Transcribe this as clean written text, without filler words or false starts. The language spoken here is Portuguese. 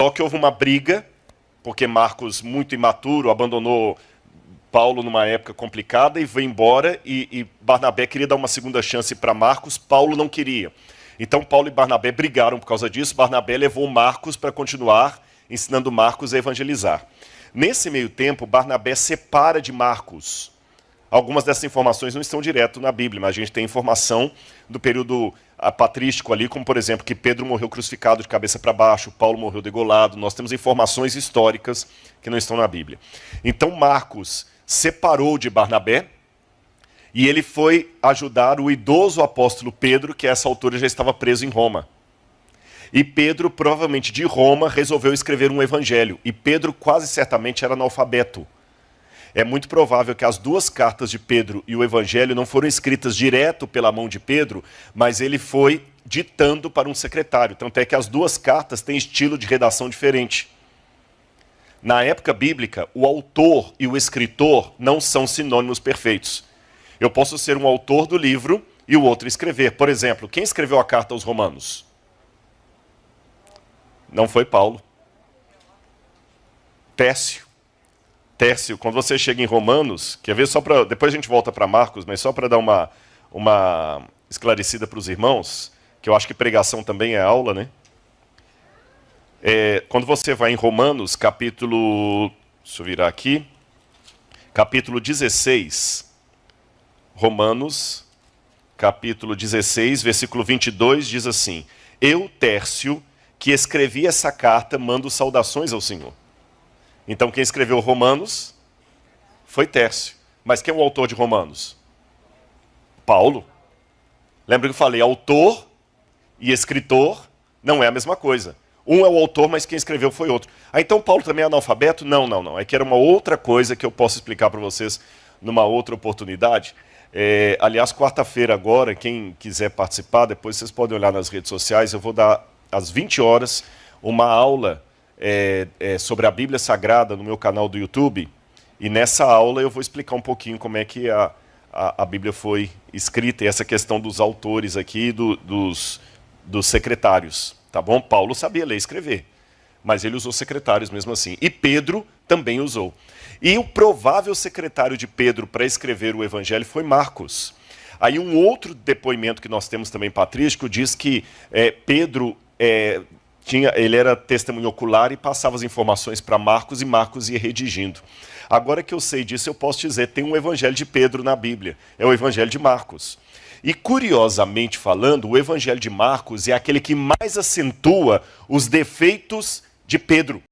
Só que houve uma briga, porque Marcos, muito imaturo, abandonou Paulo numa época complicada e foi embora, e Barnabé queria dar uma segunda chance para Marcos, Paulo não queria. Então Paulo e Barnabé brigaram por causa disso, Barnabé levou Marcos para continuar ensinando Marcos a evangelizar. Nesse meio tempo, Barnabé separa de Marcos. Algumas dessas informações não estão direto na Bíblia, mas a gente tem informação do período patrístico ali, como por exemplo, que Pedro morreu crucificado de cabeça para baixo, Paulo morreu degolado. Nós temos informações históricas que não estão na Bíblia. Então Marcos separou de Barnabé e ele foi ajudar o idoso apóstolo Pedro, que a essa altura já estava preso em Roma. E Pedro, provavelmente de Roma, resolveu escrever um evangelho. E Pedro quase certamente era analfabeto. É muito provável que as duas cartas de Pedro e o evangelho não foram escritas direto pela mão de Pedro, mas ele foi ditando para um secretário. Tanto é que as duas cartas têm estilo de redação diferente. Na época bíblica, o autor e o escritor não são sinônimos perfeitos. Eu posso ser um autor do livro e o outro escrever. Por exemplo, quem escreveu a carta aos Romanos? Não foi Paulo. Tércio, quando você chega em Romanos, quer ver só para... Depois a gente volta para Marcos, mas só para dar uma esclarecida para os irmãos, que eu acho que pregação também é aula, né? Quando você vai em Romanos, capítulo... Deixa eu virar aqui. Capítulo 16. Romanos, capítulo 16, versículo 22, diz assim: Eu, Tércio, que escrevi essa carta, mando saudações ao Senhor. Então quem escreveu Romanos foi Tércio. Mas quem é o autor de Romanos? Paulo. Lembra que eu falei, autor e escritor não é a mesma coisa. Um é o autor, mas quem escreveu foi outro. Então Paulo também é analfabeto? Não. É que era uma outra coisa que eu posso explicar para vocês numa outra oportunidade. Aliás, quarta-feira agora, quem quiser participar, depois vocês podem olhar nas redes sociais, eu vou dar às 20 horas uma aula sobre a Bíblia Sagrada no meu canal do YouTube, e nessa aula eu vou explicar um pouquinho como é que a Bíblia foi escrita, e essa questão dos autores aqui, dos secretários, tá bom? Paulo sabia ler e escrever, mas ele usou secretários mesmo assim, e Pedro também usou. E o provável secretário de Pedro para escrever o Evangelho foi Marcos. Aí um outro depoimento que nós temos também patrístico diz que Pedro... ele era testemunho ocular e passava as informações para Marcos, e Marcos ia redigindo. Agora que eu sei disso, eu posso dizer, tem um evangelho de Pedro na Bíblia, é o evangelho de Marcos. E curiosamente falando, o evangelho de Marcos é aquele que mais acentua os defeitos de Pedro.